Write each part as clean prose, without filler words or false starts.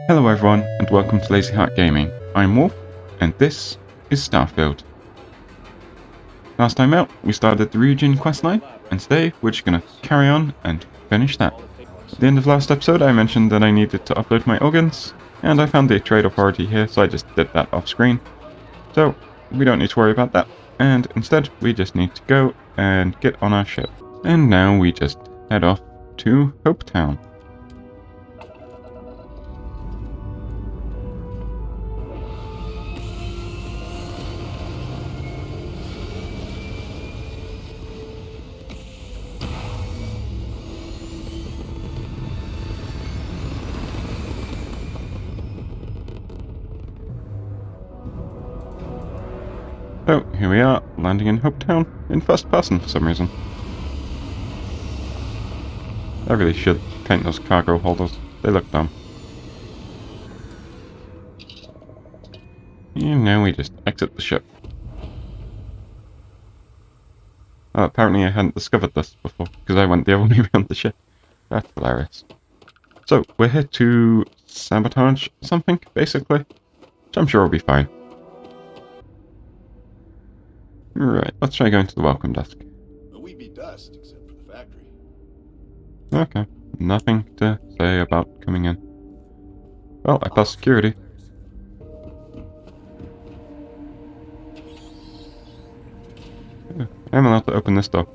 Hello everyone, and welcome to Lazyheart Gaming. I'm Wolf, and this is Starfield. Last time out, we started the Ryujin questline, and today we're just gonna carry on and finish that. At the end of last episode, I mentioned that I needed to upload my organs, and I found the trade authority here, so I just did that off screen. So, we don't need to worry about that, and instead, we just need to go and get on our ship. And now we just head off to Hope Town. So, here we are, landing in Hope Town, in first person for some reason. I really should paint those cargo holders, they look dumb. And now we just exit the ship. Oh, apparently I hadn't discovered this before, because I went the other way around the ship. That's hilarious. So, we're here to sabotage something, basically, which I'm sure will be fine. Right, let's try going to the welcome desk. We'd be dust, except for the factory. Okay, nothing to say about coming in. Well, I passed security. I'm allowed to open this door.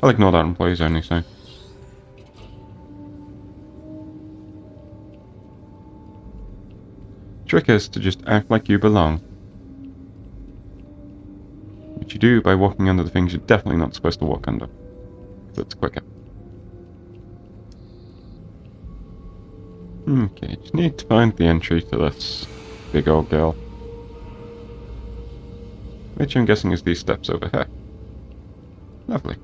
I'll ignore that employees only sign. Trick is to just act like you belong. Which you do by walking under the things you're definitely not supposed to walk under. Because it's quicker. Okay, just need to find the entry to this big old girl. Which I'm guessing is these steps over here. Lovely.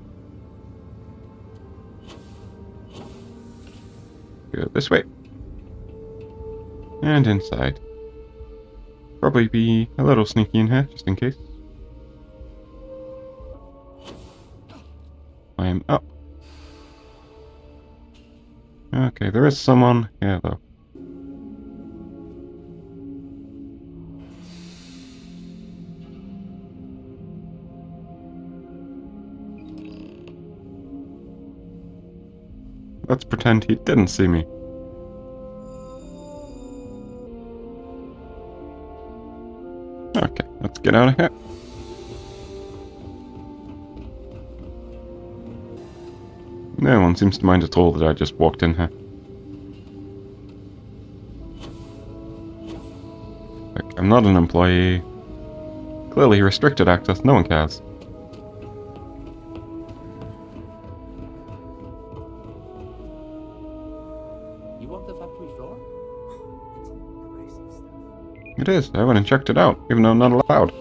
Go this way. And inside. Probably be a little sneaky in here, just in case. I'm up. Okay, there is someone here though. Let's pretend he didn't see me. Okay, let's get out of here. No one seems to mind at all that I just walked in here. Look, I'm not an employee. Clearly restricted access, no one cares. You want the factory floor? It is, I went and checked it out, even though I'm not allowed.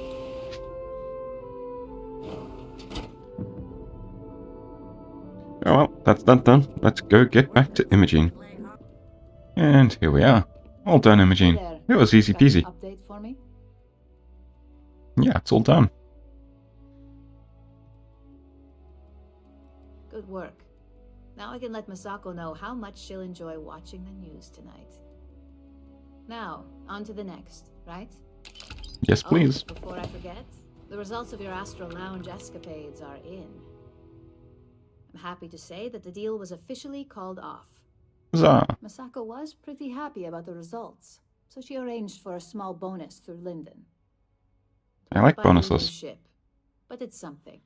Oh well, that's that done. Let's go get back to Imogene. And here we are. All done, Imogene. It was easy peasy. Update for me? Yeah, it's all done. Good work. Now I can let Masako know how much she'll enjoy watching the news tonight. Now, on to the next, right? Yes, please. Oh, before I forget, the results of your Astral Lounge escapades are in. I'm happy to say that the deal was officially called off. Huzzah. Masako was pretty happy about the results, so she arranged for a small bonus through Linden. I like Buy a new bonuses. ship, but it's something.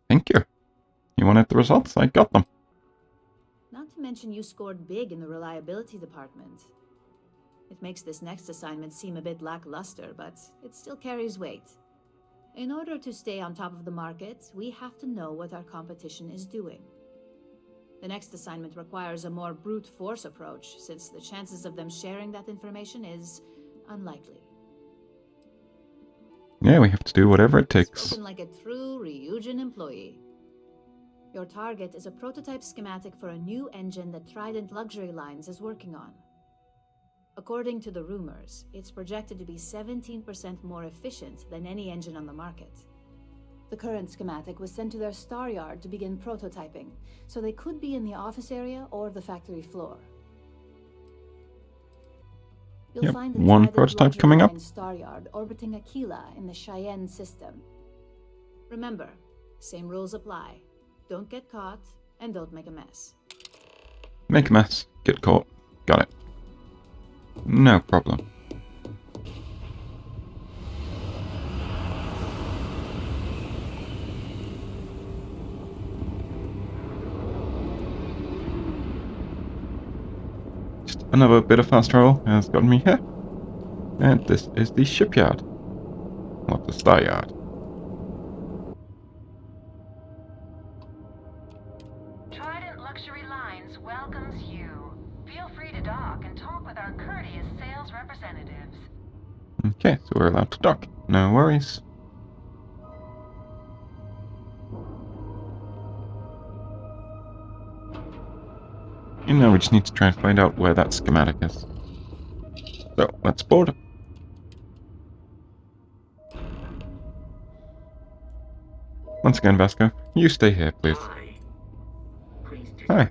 Thank you. You wanted the results? I got them. Not to mention you scored big in the reliability department. It makes this next assignment seem a bit lackluster, but it still carries weight. In order to stay on top of the market, we have to know what our competition is doing. The next assignment requires a more brute force approach, since the chances of them sharing that information is unlikely. Yeah, we have to do whatever it takes. Spoken like a true Ryujin employee. Your target is a prototype schematic for a new engine that Trident Luxury Lines is working on. According to the rumors, it's projected to be 17% more efficient than any engine on the market. The current schematic was sent to their star yard to begin prototyping, so they could be in the office area or the factory floor. You'll Yep, find the one Trident prototype Luxury coming up. Line Star Yard orbiting Aquila in the Cheyenne system. Remember, same rules apply. Don't get caught, and don't make a mess. Make a mess, get caught. Got it. No problem. Just another bit of fast travel has gotten me here. And this is the shipyard. Or the Star Yard. Trident Luxury Lines welcomes you. Feel free to dock and talk with our courteous sales representatives. Okay, so we're allowed to dock. No worries. You know, we just need to try and find out where that schematic is. So, let's board. Once again, Vasco, you stay here, please. Hi.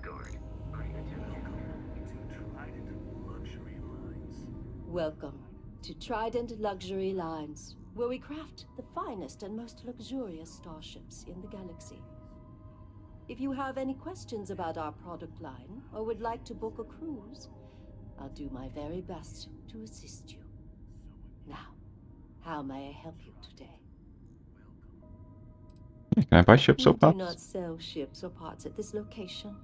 Welcome to Trident Luxury Lines, where we craft the finest and most luxurious starships in the galaxy. If you have any questions about our product line, or would like to book a cruise, I'll do my very best to assist you. Now, how may I help you today? Can I buy ships or We do parts? not sell ships or parts at this location.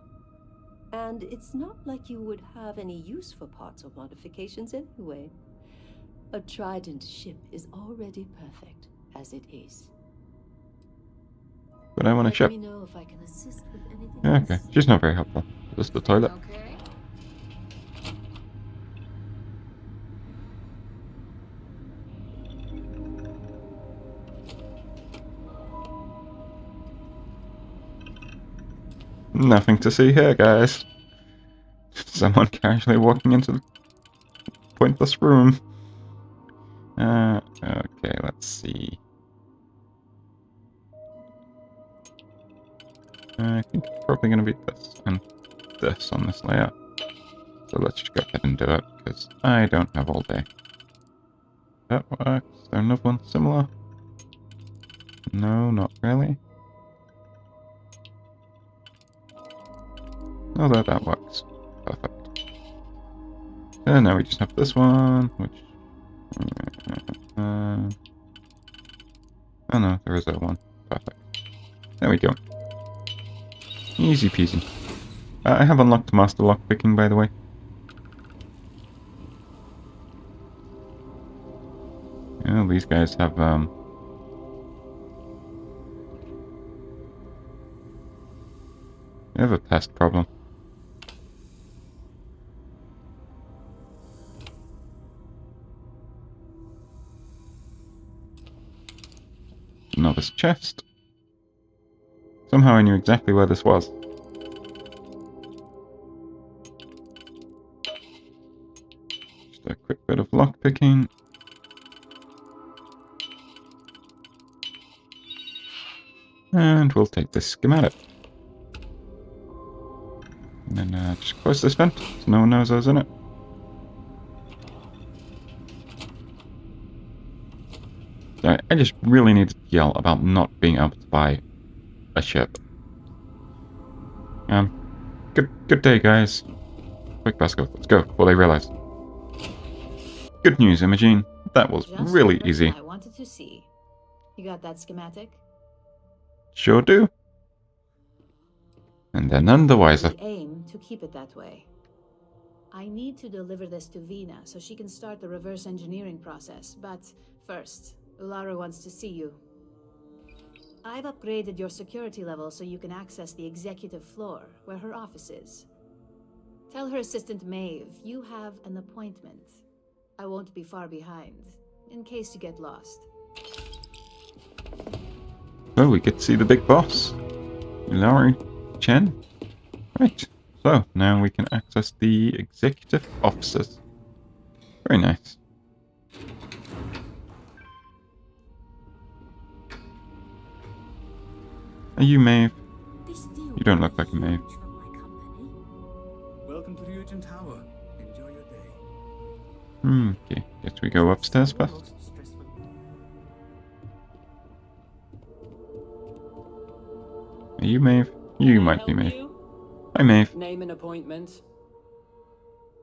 And it's not like you would have any use for parts or modifications anyway. A Trident ship is already perfect as it is. But I want a Let ship. me know if I can assist with anything Okay, else. she's not very helpful. Just the toilet. Okay. Nothing to see here, guys. Someone casually walking into the pointless room. Okay, let's see. I think it's probably going to be this and this on this layout. So let's just go ahead and do it, because I don't have all day. That works. Is there another one similar? No, not really. Although that works. Perfect. And now we just have this one, which... oh no, there is that one. Perfect. There we go. Easy peasy. I have unlocked master lockpicking, by the way. Yeah, these guys have they have a pest problem. Another chest. Somehow I knew exactly where this was. Just a quick bit of lockpicking. And we'll take this schematic. And then just close this vent so no one knows I was in it. I just really need to yell about not being able to buy a ship. Good day, guys. Quick, Vasco, let's go before they realize. Good news, Imogene. That was Just really the easy. person I wanted to see. You got that schematic? Sure do. And they're none the wiser. We aim to keep it that way. I need to deliver this to Vina so she can start the reverse engineering process, but first, Ulara wants to see you. I've upgraded your security level so you can access the executive floor, where her office is. Tell her assistant Maeve you have an appointment. I won't be far behind, in case you get lost. Oh, we get to see the big boss. Larry Chen. Right. So, now we can access the executive offices. Very nice. Are you Maeve? You don't look like a Maeve. Welcome. Welcome to Ryujin Tower. Enjoy your day. Okay, guess we go upstairs first. Are you Maeve? You might be Maeve. Hi Maeve. Name and appointment.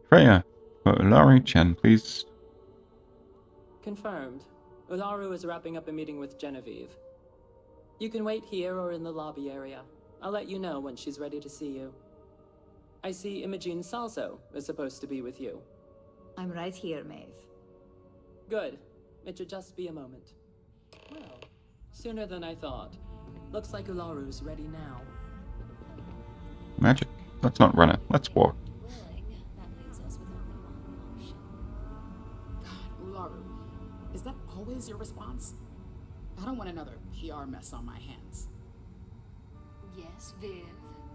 Freya, for Ularu Chen, please. Confirmed. Ularu is wrapping up a meeting with Genevieve. You can wait here or in the lobby area. I'll let you know when she's ready to see you. I see Imogen Salso is supposed to be with you. I'm right here, Maeve. Good. It should just be a moment. Well, sooner than I thought. Looks like Ularu's ready now. Magic. Let's not run it. Let's walk. God, Ularu, is that always your response? I don't want another PR mess on my hands. Yes, Viv,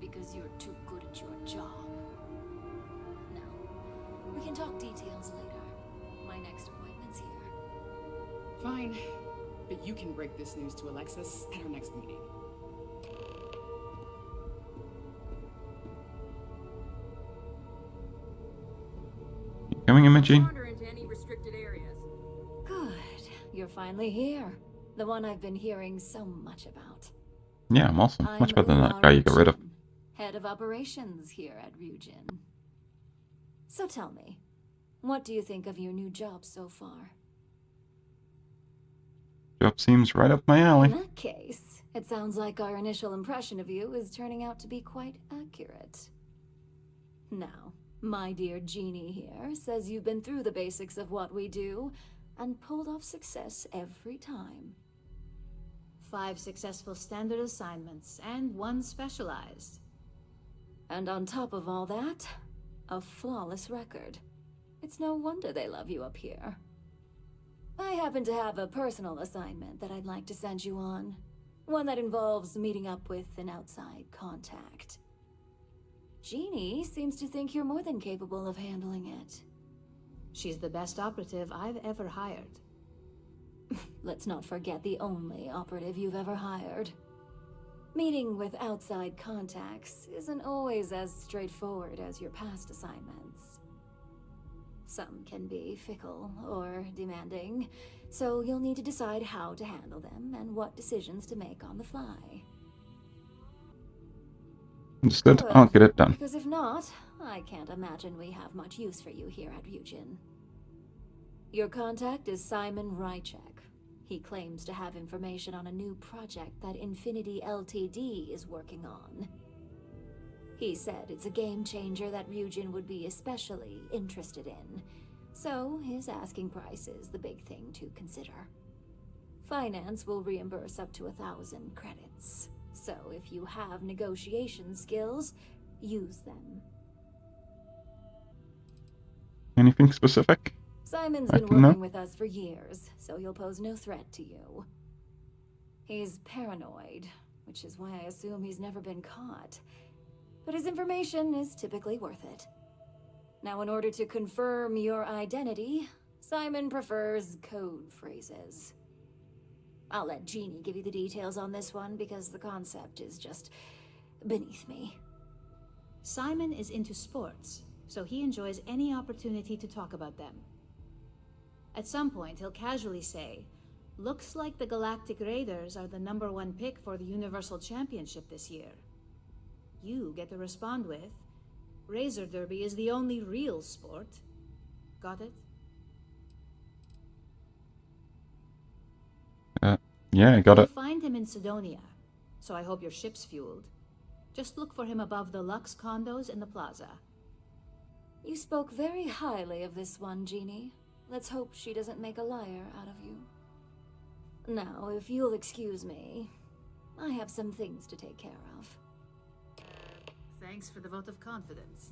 because you're too good at your job. No, we can talk details later. My next appointment's here. Fine, but you can break this news to Alexis at our next meeting. Coming, Imogen? Good. You're finally here. The one I've been hearing so much about. Yeah, I'm awesome. I'm Much better than that guy you got rid of. Ryujin, head of operations here at Ryujin. So tell me, what do you think of your new job so far? Job seems right up my alley. In that case, it sounds like our initial impression of you is turning out to be quite accurate. Now, my dear Jeannie here says you've been through the basics of what we do and pulled off success every time. 5 successful standard assignments and 1 specialized. And on top of all that, a flawless record. It's no wonder they love you up here. I happen to have a personal assignment that I'd like to send you on. One that involves meeting up with an outside contact. Jeannie seems to think you're more than capable of handling it. She's the best operative I've ever hired. Let's not forget the only operative you've ever hired. Meeting with outside contacts isn't always as straightforward as your past assignments. Some can be fickle or demanding, so you'll need to decide how to handle them and what decisions to make on the fly. Understood. Good, I'll get it done. because if not, I can't imagine we have much use for you here at Ryujin. Your contact is Simon Rychek. He claims to have information on a new project that Infinity Ltd is working on. He said it's a game changer that Ryujin would be especially interested in, so his asking price is the big thing to consider. Finance will reimburse up to 1,000 credits, so if you have negotiation skills, use them. Anything specific? Simon's I been can know. working with us for years, so he'll pose no threat to you. He's paranoid, which is why I assume he's never been caught. But his information is typically worth it. Now, in order to confirm your identity, Simon prefers code phrases. I'll let Jeannie give you the details on this one because the concept is just beneath me. Simon is into sports, so he enjoys any opportunity to talk about them. At some point, he'll casually say, "Looks like the Galactic Raiders are the #1 pick for the Universal Championship this year." You get to respond with, "Razor Derby is the only real sport." Got it? Yeah, I got You'll it. find him in Sidonia, so I hope your ship's fueled. Just look for him above the Lux condos in the plaza. You spoke very highly of this one, Jeannie. Let's hope she doesn't make a liar out of you. Now, if you'll excuse me, I have some things to take care of. Thanks for the vote of confidence.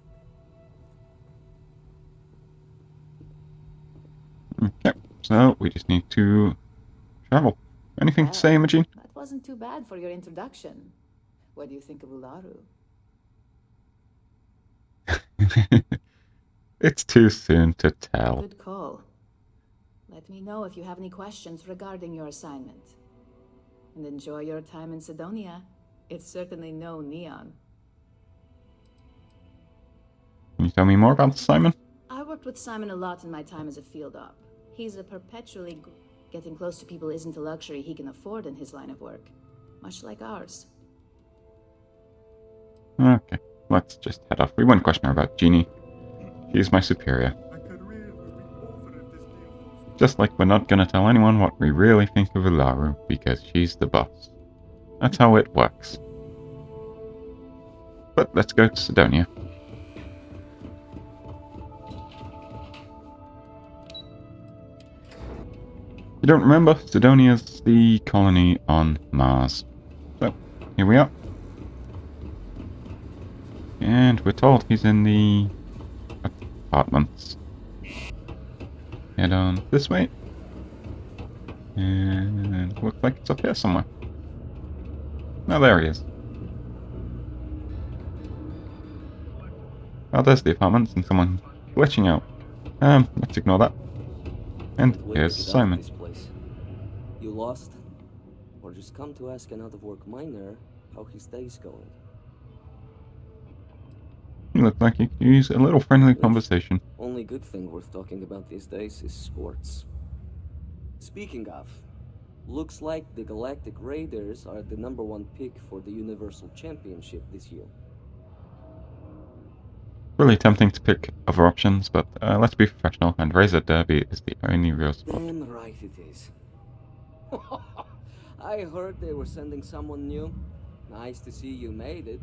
Okay, so we just need to travel. Anything to say, Imogen? That wasn't too bad for your introduction. What do you think of Ularu? It's too soon to tell. Good call. Let me know if you have any questions regarding your assignment. And enjoy your time in Sidonia. It's certainly no neon. Can you tell me more about Simon? Our worked with Simon a lot in my time as a field op. He's a perpetually... Getting close to people isn't a luxury he can afford in his line of work. Much like ours. Okay, let's just head off. We won't question her about Jeannie. She's my superior. Just like we're not gonna tell anyone what we really think of Ularu, because she's the boss. That's how it works. But let's go to Sidonia. If you don't remember, Sidonia's the colony on Mars. So, here we are. And we're told he's in the apartments. Head on this way. And looks like it's up here somewhere. Oh, there he is. Oh, there's the apartments and someone glitching out. Let's ignore that. And here's Simon. This place. You lost? Or just come to ask an out-of-work miner how his day's going? He looks like he could use a little friendly conversation. Only good thing worth talking about these days is sports. Speaking of, looks like the Galactic Raiders are the #1 pick for the Universal Championship this year. Really tempting to pick other options, but let's be professional, and Razor Derby is the only real sport. Damn right it is. I heard they were sending someone new. Nice to see you made it.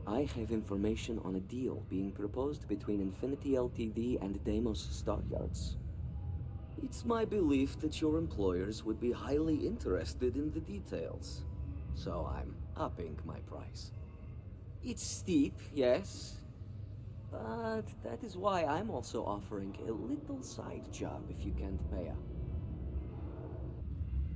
I have information on a deal being proposed between Infinity Ltd and Deimos Stockyards. It's my belief that your employers would be highly interested in the details. So I'm upping my price. It's steep, yes. But that is why I'm also offering a little side job if you can't pay up.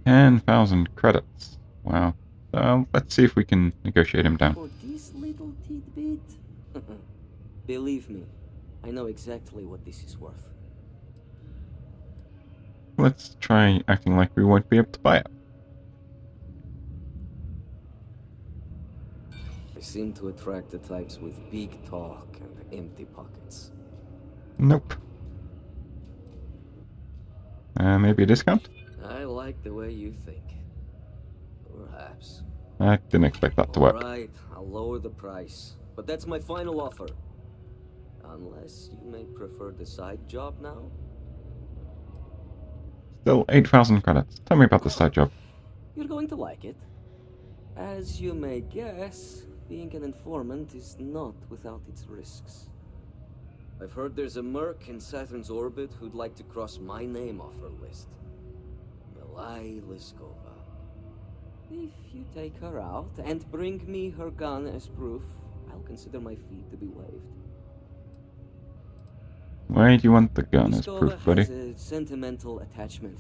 10,000 credits. Wow. So let's see if we can negotiate him down. For this little tidbit? Believe me, I know exactly what this is worth. Let's try acting like we won't be able to buy it. I seem to attract the types with big talk and empty pockets. Nope. Maybe a discount? I like the way you think. Perhaps. I didn't expect that to work. Alright, I'll lower the price. But that's my final offer. Unless you may prefer the side job now? Still 8,000 credits. Tell me about the side job. You're going to like it. As you may guess, being an informant is not without its risks. I've heard there's a merc in Saturn's orbit who'd like to cross my name off her list. Milai Liskova. If you take her out and bring me her gun as proof, I'll consider my fee to be waived. Why do you want the gun as proof, buddy? Has a sentimental attachment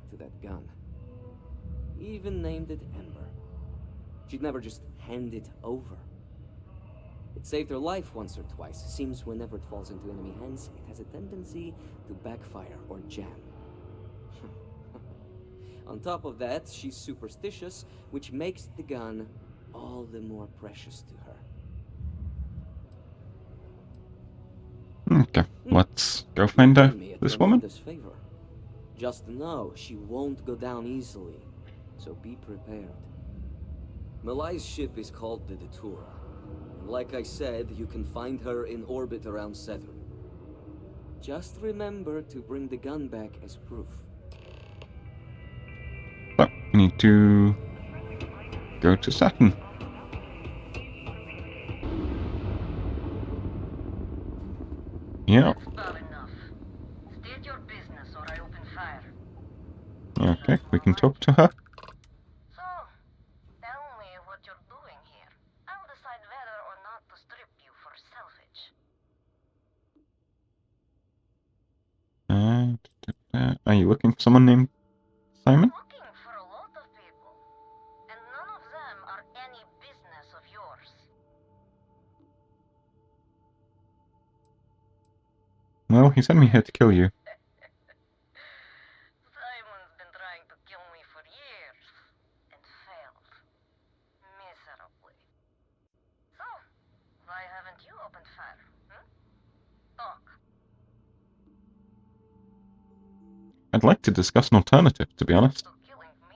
to that gun. Even named it Ember. She'd never just hand it over. It saved her life once or twice. Seems whenever it falls into enemy hands, it has a tendency to backfire or jam. On top of that, she's superstitious, which makes the gun all the more precious to her. Okay, let's go find this woman. Favor. Just know she won't go down easily, so be prepared. Malai's ship is called the Datura. And like I said, you can find her in orbit around Saturn. Just remember to bring the gun back as proof. So, we need to go to Saturn. Yeah. State your business or I open fire. Okay, we can talk to her. So, tell me what you're doing here. I'll decide whether or not to strip you for salvage. Are you looking for someone named Simon? Looking for a lot of people, and none of them are any business of yours. Well, he sent me here to kill you. Simon's been trying to kill me for years, and failed. Miserably. So, why haven't you opened fire? Talk. I'd like to discuss an alternative, to be honest. To killing me?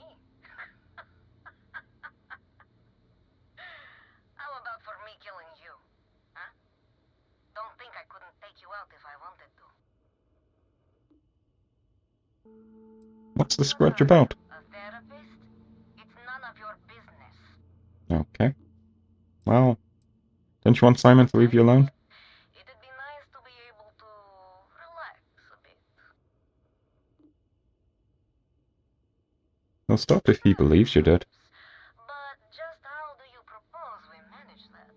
How about for me killing you? Huh? Don't think I couldn't take you out if I wanted to. What's the scratch about? A therapist? It's none of your business. Okay. Well, don't you want Simon to leave you alone? It'd be nice to be able to relax a bit. He'll stop if he believes you're dead. But just how do you propose we manage that?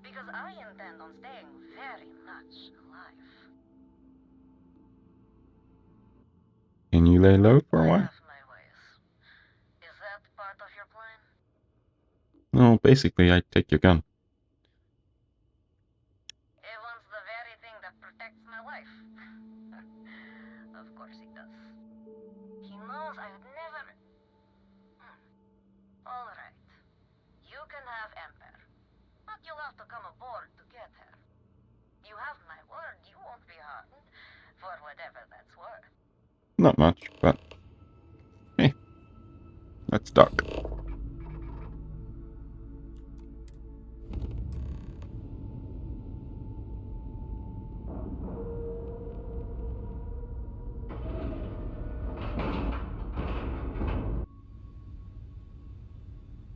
Because I intend on staying very much alive. Can you lay low for a while? I have my ways. Is that part of your plan? Well, basically, I take your gun. He wants the very thing that protects my life. Of course he does. He knows I would never... Alright. You can have Ember. But you'll have to come aboard to get her. You have my word, you won't be harmed. For whatever that's worth. Not much, but... Hey. Let's duck.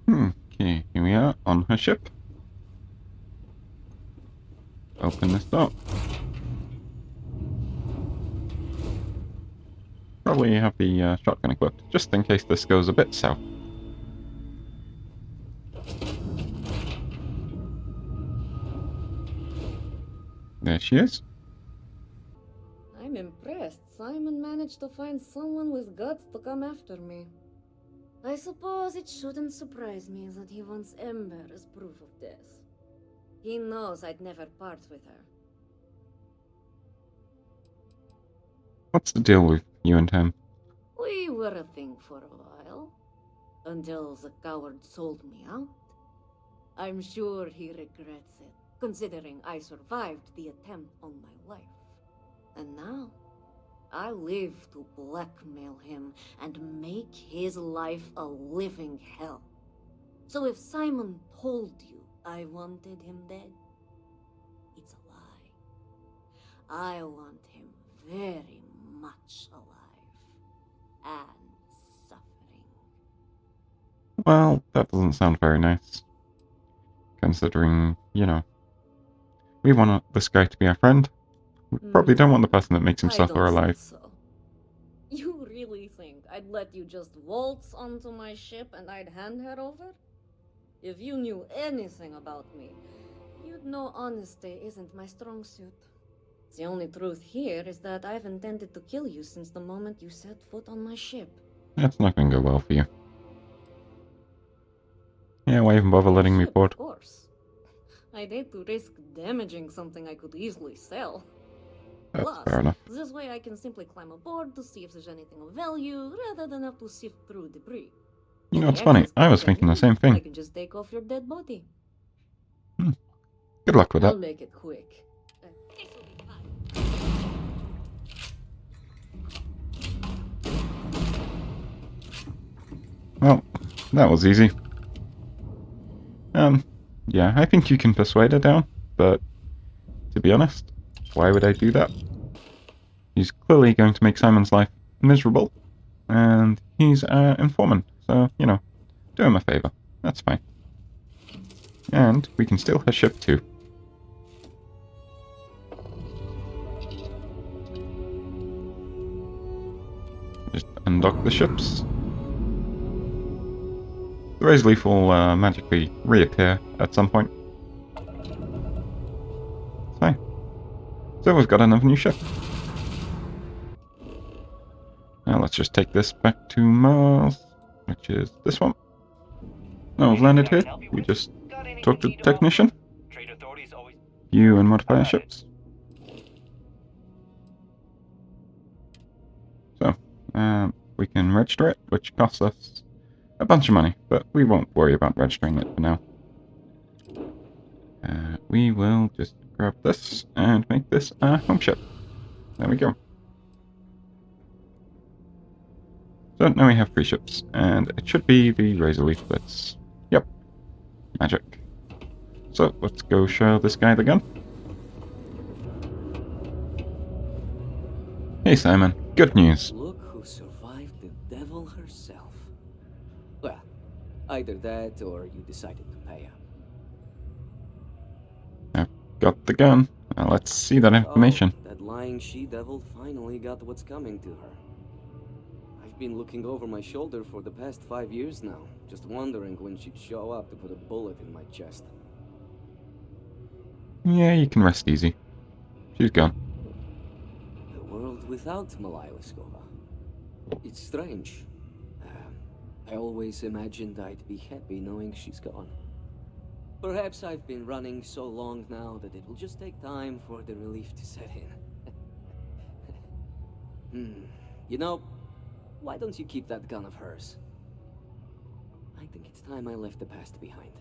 Okay, here we are on her ship. Open this door. Probably have the shotgun equipped, just in case this goes a bit south. There she is. I'm impressed. Simon managed to find someone with guts to come after me. I suppose it shouldn't surprise me that he wants Ember as proof of this. He knows I'd never part with her. What's the deal with you and him? We were a thing for a while. Until the coward sold me out. I'm sure he regrets it, considering I survived the attempt on my life. And now, I live to blackmail him and make his life a living hell. So if Simon told you I wanted him dead, it's a lie. I want him very much alive. And suffering. Well, that doesn't sound very nice. Considering, you know, we want this guy to be our friend. We probably don't want the person that makes him suffer alive. So. You really think I'd let you just waltz onto my ship and I'd hand her over? If you knew anything about me, you'd know honesty isn't my strong suit. The only truth here is that I've intended to kill you since the moment you set foot on my ship. That's not going to go well for you. Yeah, why even bother letting me board? Of course. I'd hate to risk damaging something I could easily sell. That's Plus, fair enough. this way I can simply climb aboard to see if there's anything of value, rather than have to sift through debris. You know, it's funny. I was thinking the same I thing. can just take off your dead body. Good luck with I'll that. make it quick. Well, that was easy. Yeah, I think you can persuade her down, but to be honest, why would I do that? He's clearly going to make Simon's life miserable, and he's our informant, so, you know, do him a favor. That's fine. And we can steal her ship too. Just undock the ships. The Raise Leaf will magically reappear at some point. Fine. So we've got another new ship. Now let's just take this back to Mars, which is this one. Now we've landed here. We just talk to the technician. View and modify our ships. So, we can register it, which costs us a bunch of money, but we won't worry about registering it for now. We will just grab this and make this our home ship. There we go. So now we have 3 ships, and it should be the Razor Leaf Blitz. Yep. Magic. So let's go show this guy the gun. Hey Simon, good news. Look who survived the devil herself. Well, either that or you decided to pay up. I've got the gun. Now let's see that information. Oh, that lying she-devil finally got what's coming to her. I've been looking over my shoulder for the past 5 years now, just wondering when she'd show up to put a bullet in my chest. Yeah, you can rest easy. She's gone. The world without Malaya Liskova. It's strange. I always imagined I'd be happy knowing she's gone. Perhaps I've been running so long now that it will just take time for the relief to set in. You know, why don't you keep that gun of hers? I think it's time I left the past behind.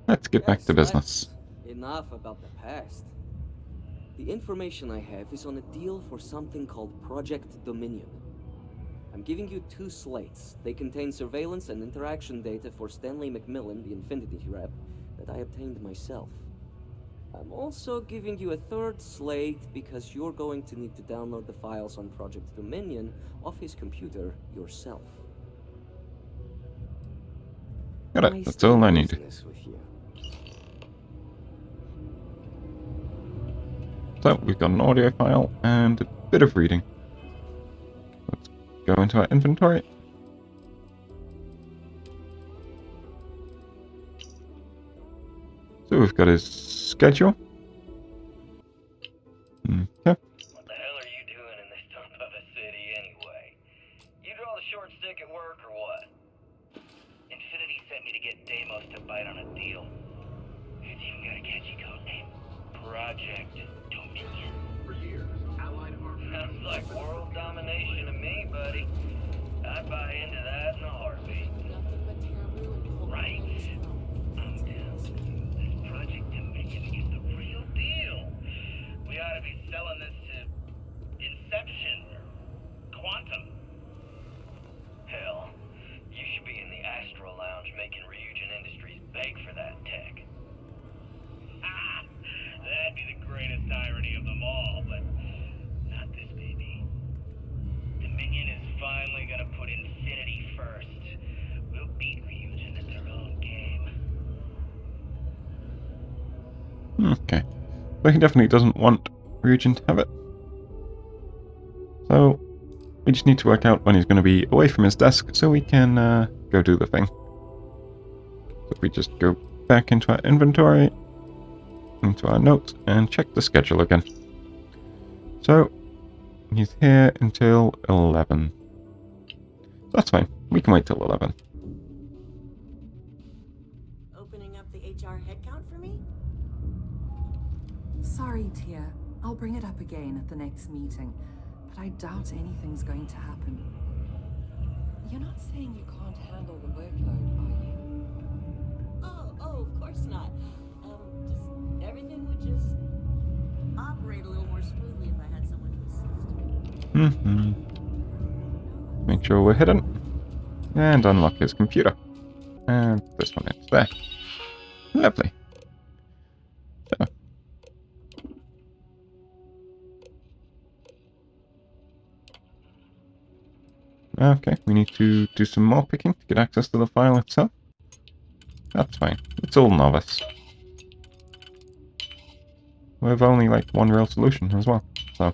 Let's get back to business. Enough about the past. The information I have is on a deal for something called Project Dominion. I'm giving you 2 slates. They contain surveillance and interaction data for Stanley McMillan, the Infinity rep, that I obtained myself. I'm also giving you a 3rd slate because you're going to need to download the files on Project Dominion off his computer yourself. Got it, that's all I need. So, we've got an audio file and a bit of reading. Let's go into our inventory. So we've got his schedule. Okay. What the hell are you doing in this dump of a city anyway? You draw the short stick at work or what? Infinity sent me to get Deimos to bite on a deal. It's even got a catchy code name. Project Dominion. For years, Allied armies... Sounds like world domination to me, buddy. I'd buy into that in a heartbeat. Right? I'm down. This Project Dominion is the real deal. We ought to be selling this to Inception or Quantum. Hell, you should be in the Astro Lounge making Ryujin Industries beg for that tech. Ah, that'd be the greatest irony of them all, but not this baby. Dominion is finally gonna put Infinity first. We'll beat Ryujin at their own game. Okay. But he definitely doesn't want Ryujin to have it. So, we just need to work out when he's going to be away from his desk so we can go do the thing. So we just go back into our inventory, into our notes, and check the schedule again. So, he's here until 11. That's fine. We can wait till 11. Opening up the HR headcount for me? Sorry, Tia. I'll bring it up again at the next meeting, but I doubt anything's going to happen. You're not saying you can't handle the workload, are you? Oh, of course not. Just everything would just operate a little more smoothly if I had someone to assist me. Make sure we're hidden. And unlock his computer. And this one is there. Lovely. So. Okay, we need to do some more picking to get access to the file itself. That's fine. It's all novice. With only like one real solution as well. So,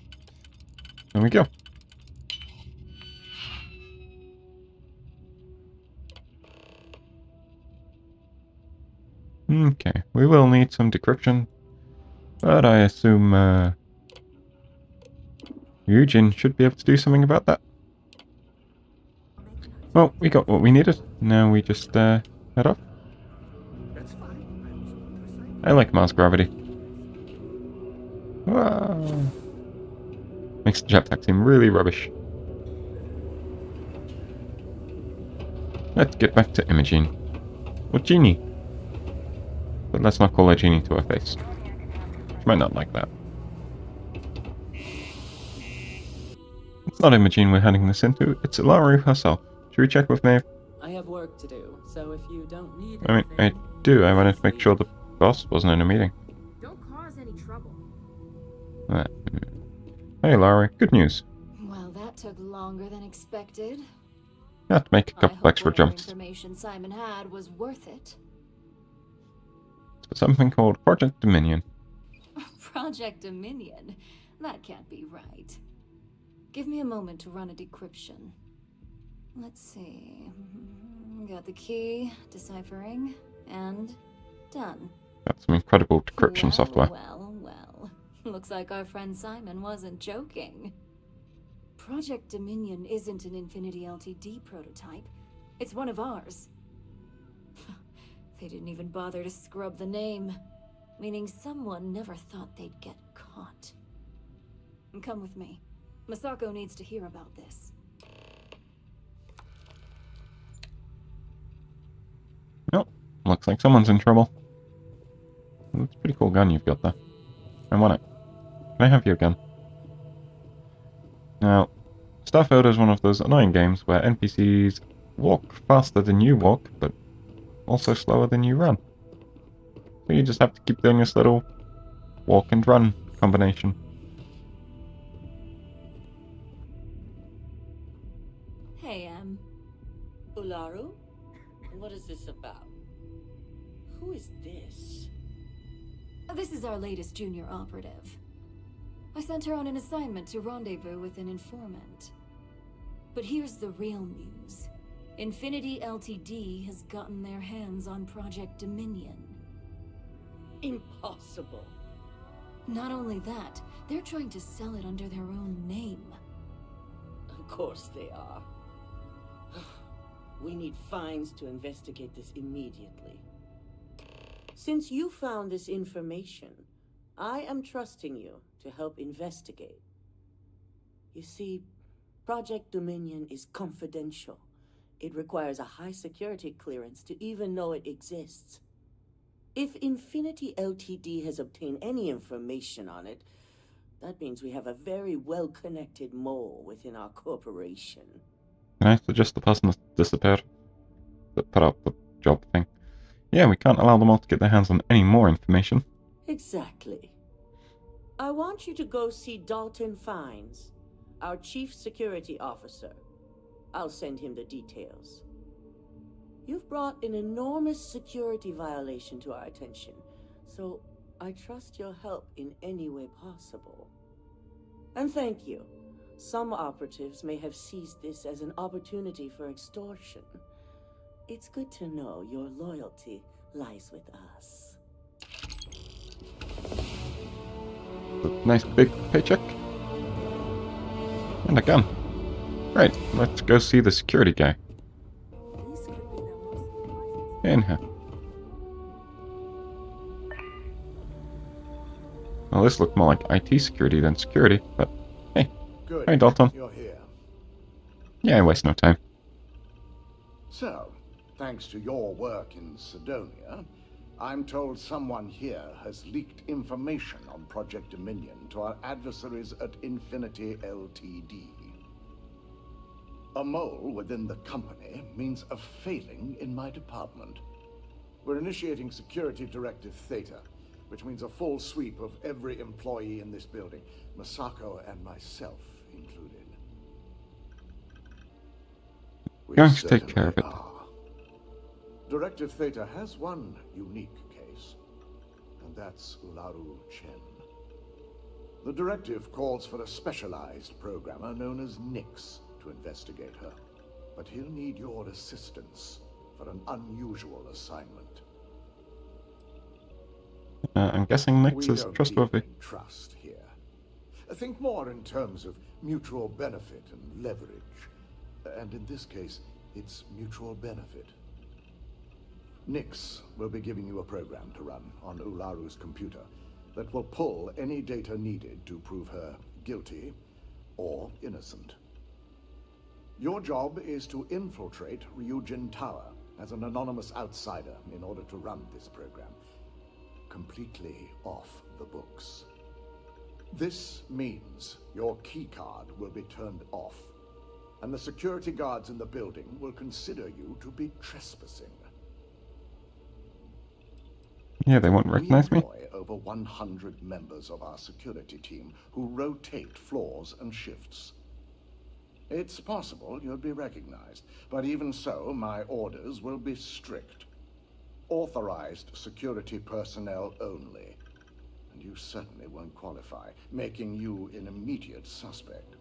there we go. Okay, we will need some decryption, but I assume Ryujin should be able to do something about that. Well, we got what we needed. Now we just head off. I like Mars gravity. Whoa. Makes the jetpack seem really rubbish. Let's get back to Imogen. Or Jeannie. But let's not call her Jeannie to her face. She might not like that. It's not Imogene we're handing this into, it's Ularu herself. Should we check with Maeve? I have work to do, so if you don't need I mean, I do. I wanted to make sure the boss wasn't in a meeting. Don't cause any trouble. Hey, Ularu. Good news. Well, that took longer than expected. You have to make a I couple hope extra whatever jumps. information Simon had was worth it. It's something called Project Dominion. Project Dominion? That can't be right. Give me a moment to run a decryption. Let's see. Got the key, deciphering, and done. Got some incredible decryption software. Well. Looks like our friend Simon wasn't joking. Project Dominion isn't an Infinity Ltd prototype. It's one of ours. They didn't even bother to scrub the name, meaning someone never thought they'd get caught. Come with me. Masako needs to hear about this. Well, looks like someone's in trouble. That's a pretty cool gun you've got there. I want it. Can I have your gun? Now, Starfield is one of those annoying games where NPCs walk faster than you walk, but also slower than you run. So you just have to keep doing this little walk and run combination. Hey, Ularu? What is this about? Who is this? This is our latest junior operative. I sent her on an assignment to rendezvous with an informant. But here's the real news. Infinity Ltd has gotten their hands on Project Dominion. Impossible. Not only that, they're trying to sell it under their own name. Of course they are. We need fines to investigate this immediately. Since you found this information, I am trusting you to help investigate. You see, Project Dominion is confidential. It requires a high security clearance to even know it exists. If Infinity Ltd has obtained any information on it, that means we have a very well-connected mole within our corporation. Can I suggest the person that disappeared? That put up the job thing? Yeah, we can't allow them all to get their hands on any more information. Exactly. I want you to go see Dalton Fines, our chief security officer. I'll send him the details. You've brought an enormous security violation to our attention, so I trust your help in any way possible. And thank you. Some operatives may have seized this as an opportunity for extortion. It's good to know your loyalty lies with us. Nice big paycheck. And a gun. Right, let's go see the security guy. In here. Well, this looked more like IT security than security, but hey. Good. Hi, Dalton. You're here. Yeah, I waste no time. So, thanks to your work in Cydonia, I'm told someone here has leaked information on Project Dominion to our adversaries at Infinity Ltd. A mole within the company means a failing in my department. We're initiating Security Directive Theta, which means a full sweep of every employee in this building, Masako and myself included. Going to take care of it. Directive Theta has one unique case, and that's Ularu Chen. The directive calls for a specialized programmer known as Nix to investigate her, but he'll need your assistance for an unusual assignment. I'm guessing Nix is trustworthy. Trust here. Think more in terms of mutual benefit and leverage. And in this case, it's mutual benefit. Nix will be giving you a program to run on Ularu's computer that will pull any data needed to prove her guilty or innocent. Your job is to infiltrate Ryujin Tower as an anonymous outsider in order to run this program. Completely off the books. This means your keycard will be turned off, and the security guards in the building will consider you to be trespassing. Yeah, they won't recognize me. We employ over 100 members of our security team who rotate floors and shifts. It's possible you'll be recognized, but even so, my orders will be strict. Authorized security personnel only. And you certainly won't qualify, making you an immediate suspect.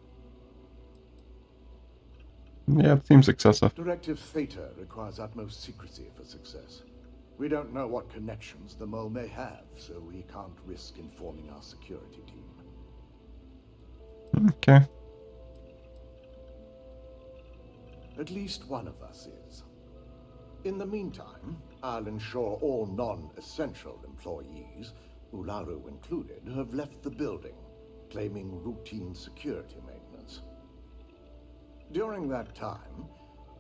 Yeah, it seems excessive. Directive Theta requires utmost secrecy for success. We don't know what connections the mole may have, so we can't risk informing our security team. Okay. At least one of us is. In the meantime, I'll ensure all non-essential employees, Ularu included, have left the building, claiming routine security maintenance. During that time,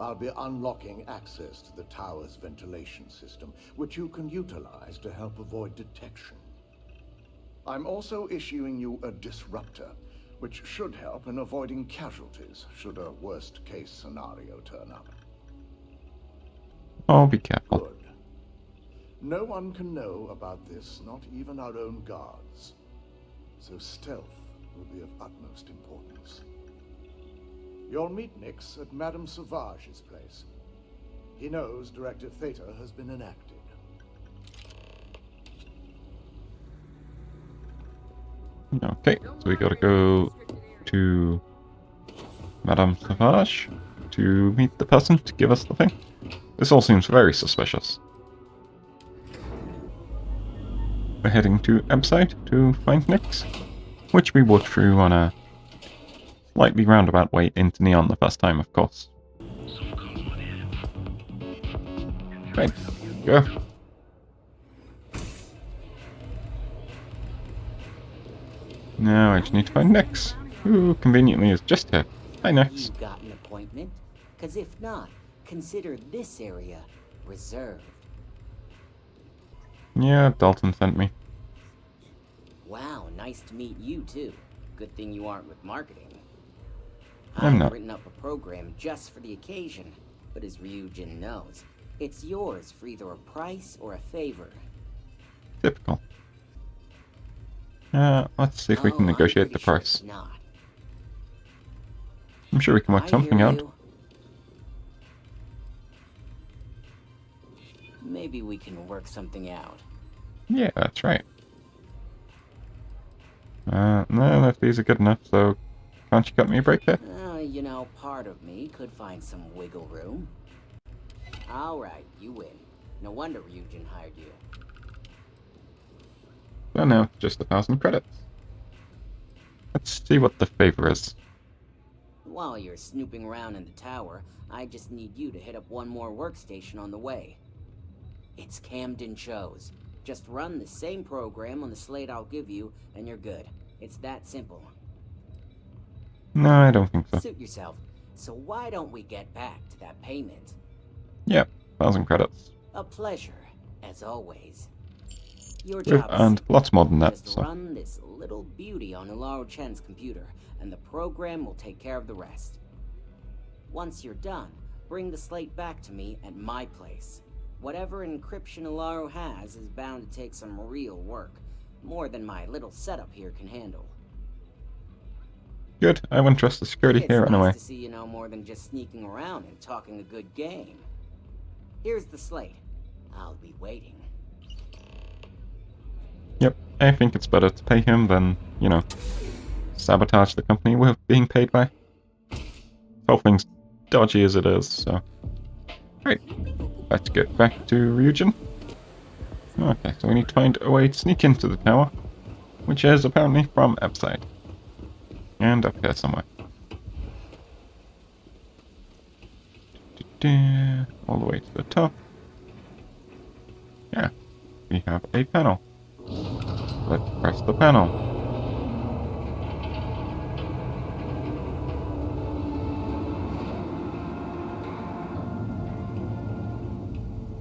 I'll be unlocking access to the tower's ventilation system, which you can utilize to help avoid detection. I'm also issuing you a disruptor, which should help in avoiding casualties should a worst-case scenario turn up. Oh, be careful. Good. No one can know about this, not even our own guards. So stealth will be of utmost importance. You'll meet Nix at Madame Sauvage's place. He knows Directive Theta has been enacted. Okay, so we gotta go to Madame Sauvage to meet the person to give us the thing. This all seems very suspicious. We're heading to Ebside to find Nix, which we walked through on a slightly roundabout way into Neon the first time, of course. Right, go. Now I just need to find Nix, who conveniently is just here. Hi, Nix. You got an appointment? Because if not, consider this area reserved. Yeah, Dalton sent me. Wow, nice to meet you too. Good thing you aren't with marketing. I'm not. I've written up a program just for the occasion, but as Ryujin knows, it's yours for either a price or a favor. Typical. Let's see if we can negotiate the price. I'm sure we can work something out. Maybe we can work something out. Yeah, that's right. No, if these are good enough, so can't you cut me a break here? You know, part of me could find some wiggle room. Alright, you win. No wonder Ryujin hired you. So now it's just 1,000 credits. Let's see what the favor is. While you're snooping around in the tower, I just need you to hit up one more workstation on the way. It's Camden Chose. Just run the same program on the slate I'll give you, and you're good. It's that simple. No, I don't think so. Suit yourself. So why don't we get back to that payment? Yep, 1,000 credits. A pleasure, as always. Your We've job earned lots more than that, just so. run this little beauty on Ularu Chen's computer, and the program will take care of the rest. Once you're done, bring the slate back to me at my place. Whatever encryption Ularu has is bound to take some real work, more than my little setup here can handle. Good, I wouldn't trust the security It's here nice anyway. to see you know more than just sneaking around and talking a good game. Here's the slate. I'll be waiting. Yep, I think it's better to pay him than, you know, sabotage the company we're being paid by. Whole thing's dodgy as it is, so. Right, let's get back to Ryujin. Okay, so we need to find a way to sneak into the tower, which is apparently from outside. And up here somewhere. All the way to the top. Yeah, we have a panel. Let's press the panel.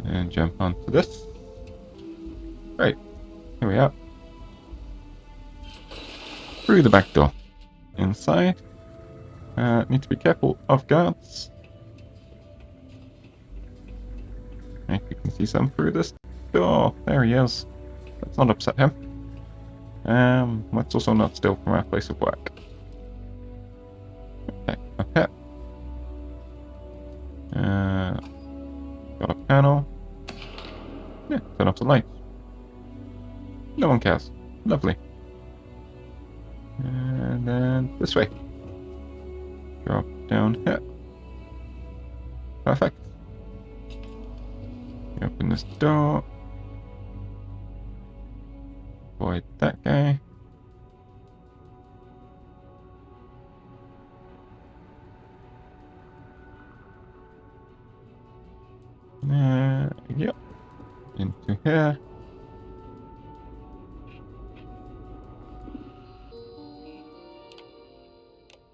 And jump onto this. Right, here we are. through the back door. Inside. Need to be careful of guards. If you can see some through this door. There he is. Let's not upset him. Let's also not steal from our place of work. Okay, up here. Got a panel. Yeah, turn off the lights. No one cares. Lovely. And then this way. Drop down here. Perfect. Open this door. Avoid that guy. Yep. Into here.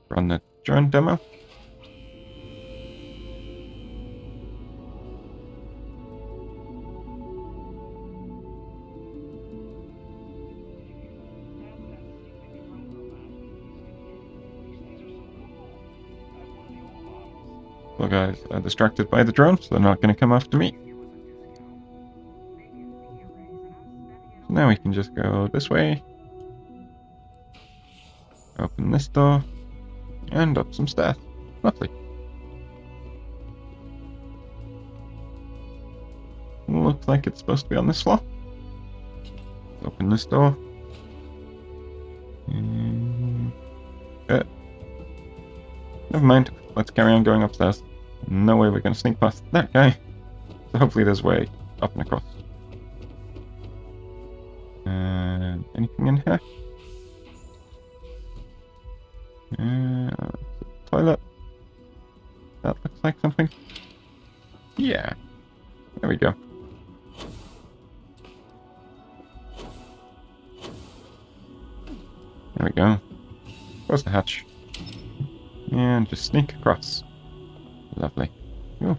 Run the drone demo. Well, guys are distracted by the drone, so they're not going to come after me. So now we can just go this way. Open this door. And up some stairs. Lovely. Looks like it's supposed to be on this floor. Let's open this door. Never mind. Let's carry on going upstairs. No way we're going to sneak past that guy. So hopefully there's a way up and across. Anything in here? Toilet. That looks like something. Yeah. There we go. There we go. Close the hatch. And just sneak across. Lovely. Ooh.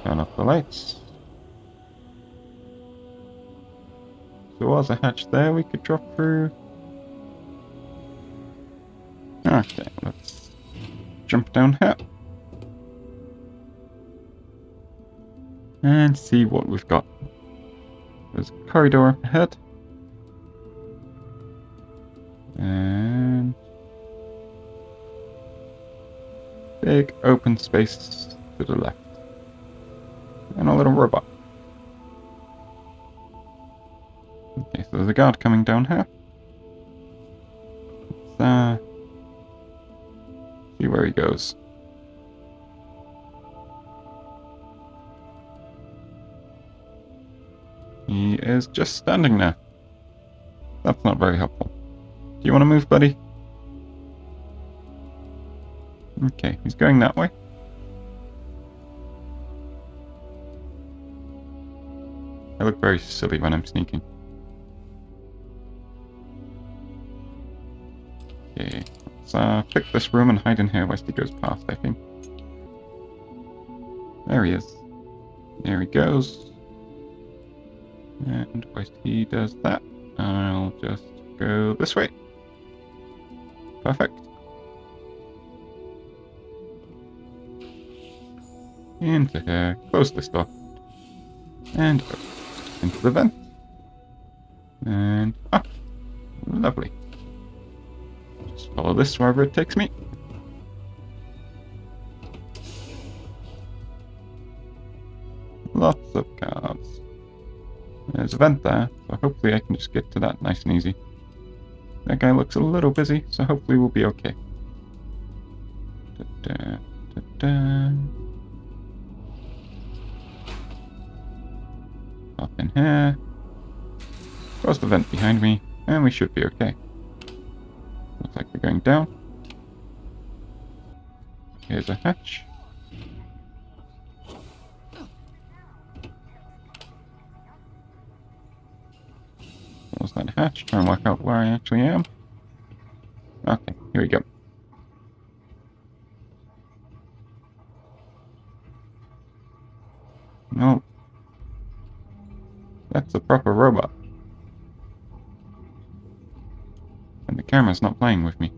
Turn off the lights. There was a hatch there we could drop through. Okay, let's jump down here. And see what we've got. There's a corridor up ahead. And big open space to the left. And a little robot. Okay, so there's a guard coming down here. Let's see where he goes. He is just standing there. That's not very helpful. Do you want to move, buddy? Okay, he's going that way. I look very silly when I'm sneaking. Okay, let's pick this room and hide in here whilst he goes past, I think. There he is. There he goes. And whilst he does that, I'll just go this way. Perfect. Into here. Close this door. And into the vent. And up. Lovely. Just follow this wherever it takes me. Lots of cards. There's a vent there, so hopefully I can just get to that nice and easy. That guy looks a little busy, so hopefully we'll be okay. Up in here. Close the vent behind me, and we should be okay. Looks like we're going down. Here's a hatch. Close that hatch, try and work out where I actually am. Okay, here we go. No. That's a proper robot. The camera's not playing with me.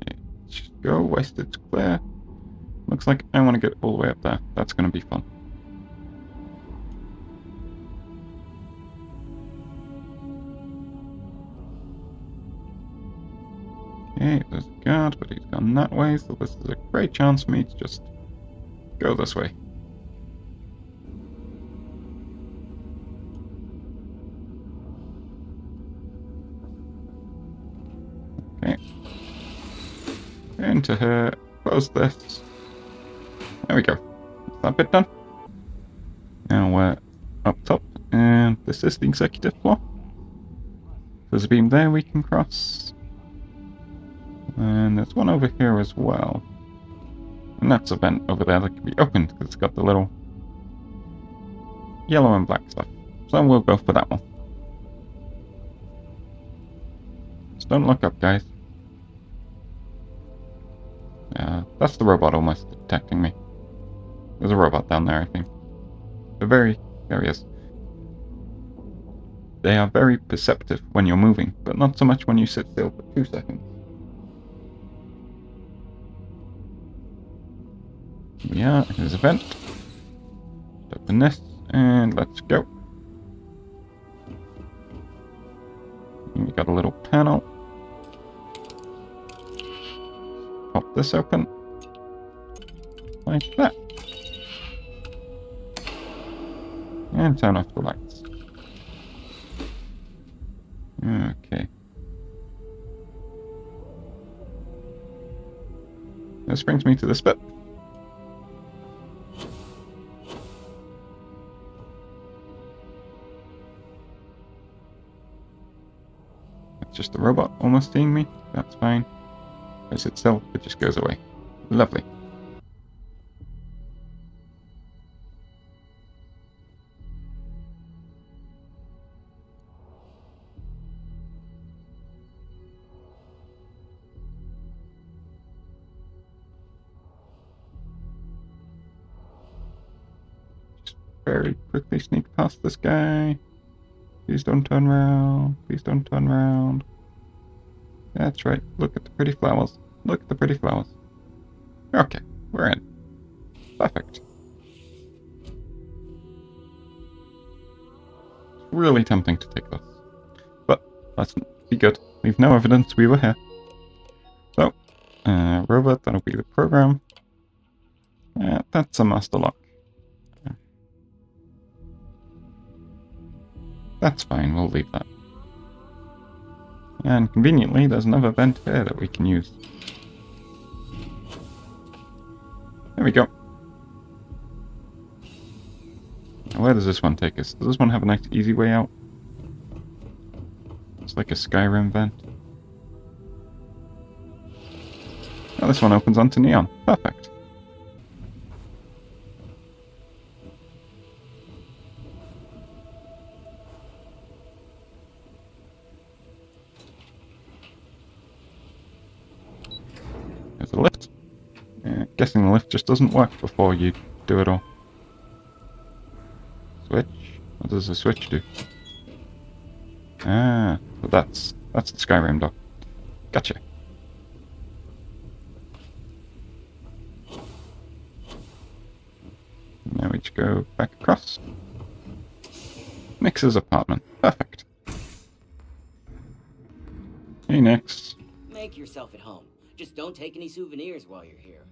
Okay, just go, wasted clear. Looks like I want to get all the way up there. That's going to be fun. Okay, there's a guard, but he's gone that way, so this is a great chance for me to just go this way. Okay. Into her, close this. There we go. Is that bit done? Now we're up top, and this is the executive floor. There's a beam there we can cross. And there's one over here as well. And that's a vent over there that can be opened, because it's got the little yellow and black stuff. So we'll go for that one. Just don't look up, guys. That's the robot almost detecting me. There's a robot down there, I think. There he is. They are very perceptive when you're moving, but not so much when you sit still for 2 seconds. Yeah, here's a vent. Let's open this, and let's go. And we got a little panel. Pop this open. Like that. And turn off the lights. Okay. This brings me to this bit. It's just the robot almost seeing me. That's fine. As itself, it just goes away. Lovely. Just very quickly sneak past this guy. Please don't turn around. Please don't turn around. That's right. Look at the pretty flowers. Look at the pretty flowers. Okay, we're in. Perfect. It's really tempting to take this. But let's be good. Leave no evidence we were here. So, robot, that'll be the program. That's a master lock. That's fine, we'll leave that. And conveniently, there's another vent here that we can use. There we go. Now where does this one take us? Does this one have a nice easy way out? It's like a Skyrim vent. Oh, this one opens onto Neon. Perfect. There's a lift. Guessing the lift just doesn't work before you do it all. Switch? What does the switch do? Ah, but that's the Skyrim door. Gotcha. Now we just go back across. Nix's apartment. Perfect. Hey, Nix. Make yourself at home. Just don't take any souvenirs while you're here.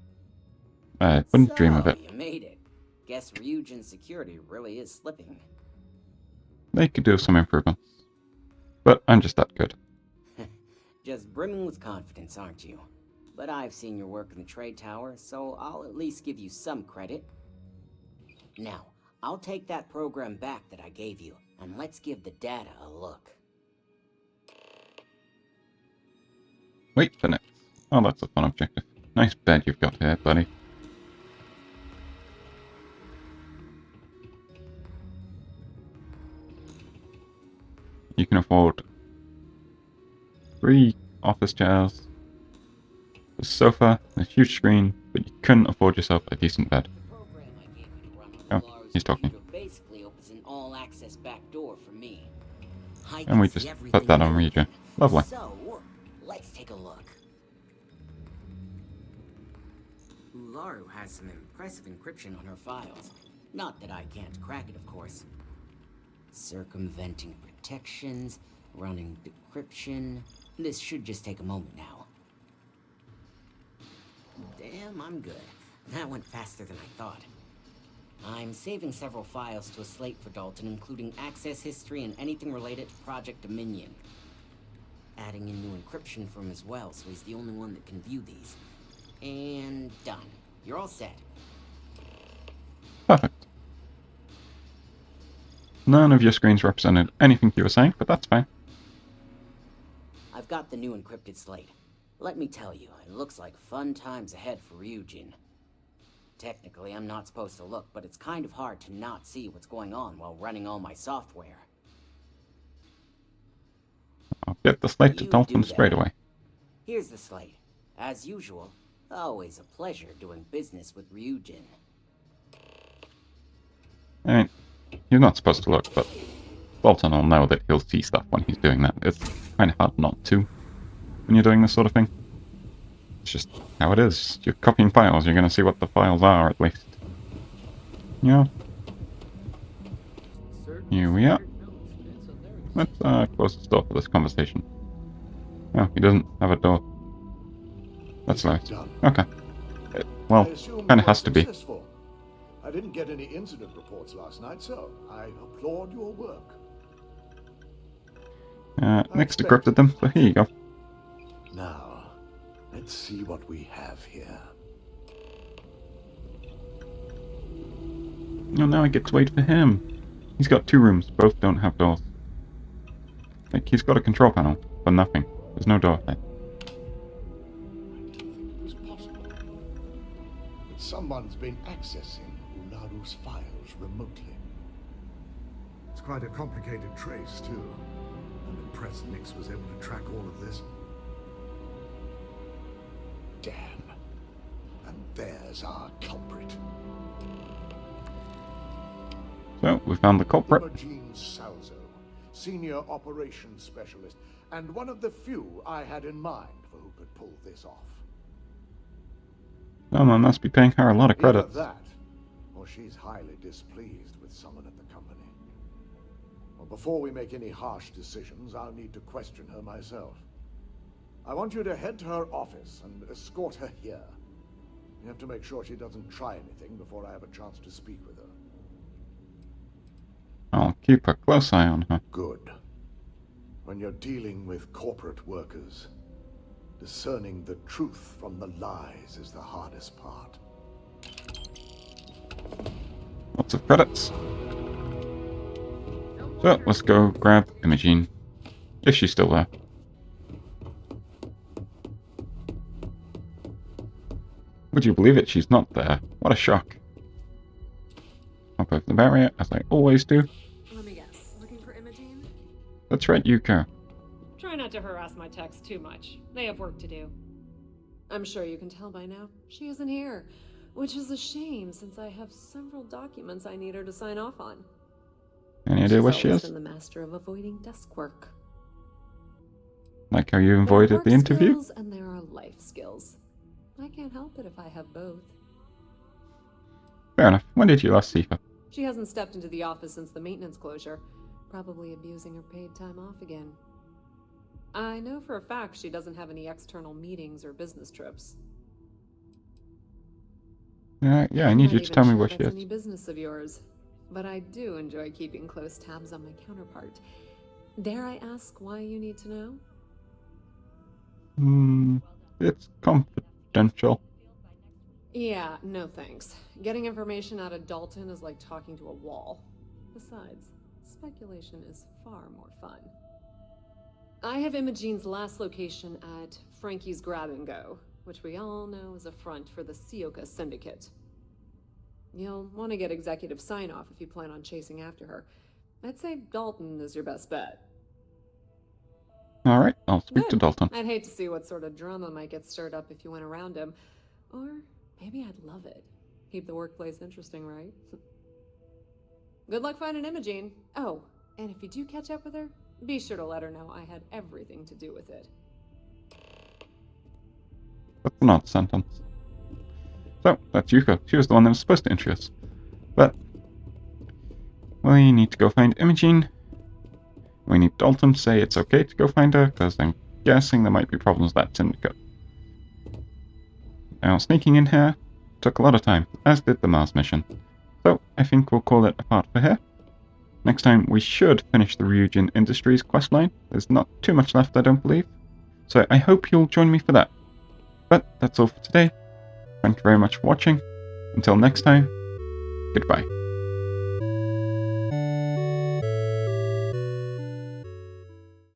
I wouldn't dream of it. You made it. Guess Ryujin's security really is slipping. They could do some improvements. But I'm just that good. Just brimming with confidence, aren't you? But I've seen your work in the trade tower, so I'll at least give you some credit. Now, I'll take that program back that I gave you, and let's give the data a look. Wait for next. Oh, that's a fun objective. Nice bed you've got here, buddy. You can afford 3 office chairs, a sofa, a huge screen, but you couldn't afford yourself a decent bed. Oh. he's talking. Basically opens an all-access back door for me. And we just put that on Ryujin. Lovely. So, let's take a look. Ularu has some impressive encryption on her files. Not that I can't crack it, of course. Circumventing protections, running decryption. This should just take a moment now. Damn, I'm good. That went faster than I thought. I'm saving several files to a slate for Dalton, including access history and anything related to Project Dominion. Adding in new encryption for him as well, so he's the only one that can view these. And done. You're all set. Perfect. None of your screens represented anything you were saying, but that's fine. I've got the new encrypted slate. Let me tell you, it looks like fun times ahead for Ryujin. Technically, I'm not supposed to look, but it's kind of hard to not see what's going on while running all my software. I'll get the slate to Dalton straight away. Here's the slate. As usual, always a pleasure doing business with Ryujin. I mean, you're not supposed to look, but Dalton will know that he'll see stuff when he's doing that. It's kind of hard not to when you're doing this sort of thing. It's just how it is. You're copying files, you're going to see what the files are, at least. Yeah. Here we are. Let's close the door for this conversation. Oh, he doesn't have a door. That's nice. Okay. Well, kind of has to be. I didn't get any incident reports last night, so I applaud your work. Next decrypted them, so here you go. Now, let's see what we have here. Oh, now I get to wait for him. He's got 2 rooms, both don't have doors. Like, he's got a control panel, but nothing. There's no door there. I didn't think it was possible. But someone's been accessing Ularu's files remotely. It's quite a complicated trace, too. I'm impressed Nix was able to track all of this. Damn. And there's our culprit. So, we found the culprit. Ryujin Tower, Senior Operations Specialist, and one of the few I had in mind for who could pull this off. Someone must be paying her a lot of credits. Either that, or she's highly displeased with someone at the company. Well, before we make any harsh decisions, I'll need to question her myself. I want you to head to her office and escort her here. You have to make sure she doesn't try anything before I have a chance to speak with her. I'll keep a close eye on her. Good. When you're dealing with corporate workers, discerning the truth from the lies is the hardest part. Lots of credits. So, let's go grab Imogen. If she's still there. Would you believe it? She's not there. What a shock. I'll go for the barrier, as I always do. Let me guess. Looking for Imogen? That's right, Yuko. Try not to harass my techs too much. They have work to do. I'm sure you can tell by now. She isn't here, which is a shame since I have several documents I need her to sign off on. Any idea where she is? She's always been the master of avoiding desk work. Like how you avoided the interview? Skills and there are life skills. I can't help it if I have both. Fair enough. When did you last see her? She hasn't stepped into the office since the maintenance closure, probably abusing her paid time off again. I know for a fact she doesn't have any external meetings or business trips. Yeah, I need you to tell me where she is. Any business of yours, but I do enjoy keeping close tabs on my counterpart. Dare I ask why you need to know? It's confidential. Yeah, no thanks. Getting information out of Dalton is like talking to a wall. Besides, speculation is far more fun. I have Imogen's last location at Frankie's Grab and Go, which we all know is a front for the Sioka Syndicate. You'll want to get executive sign-off if you plan on chasing after her. I'd say Dalton is your best bet. Alright, I'll speak to Dalton. I'd hate to see what sort of drama might get stirred up if you went around him. Or maybe I'd love it. Keep the workplace interesting, right? Good luck finding Imogene. Oh, and if you do catch up with her, be sure to let her know I had everything to do with it. That's an odd sentence. So, that's Yuko. She was the one that was supposed to interview us. But we need to go find Imogene. We need Dalton to say it's okay to go find her, because I'm guessing there might be problems with that syndicate. Now, sneaking in here took a lot of time, as did the Mars mission. So, I think we'll call it a part for here. Next time, we should finish the Ryujin Industries questline. There's not too much left, I don't believe. So, I hope you'll join me for that. But that's all for today. Thank you very much for watching. Until next time, goodbye.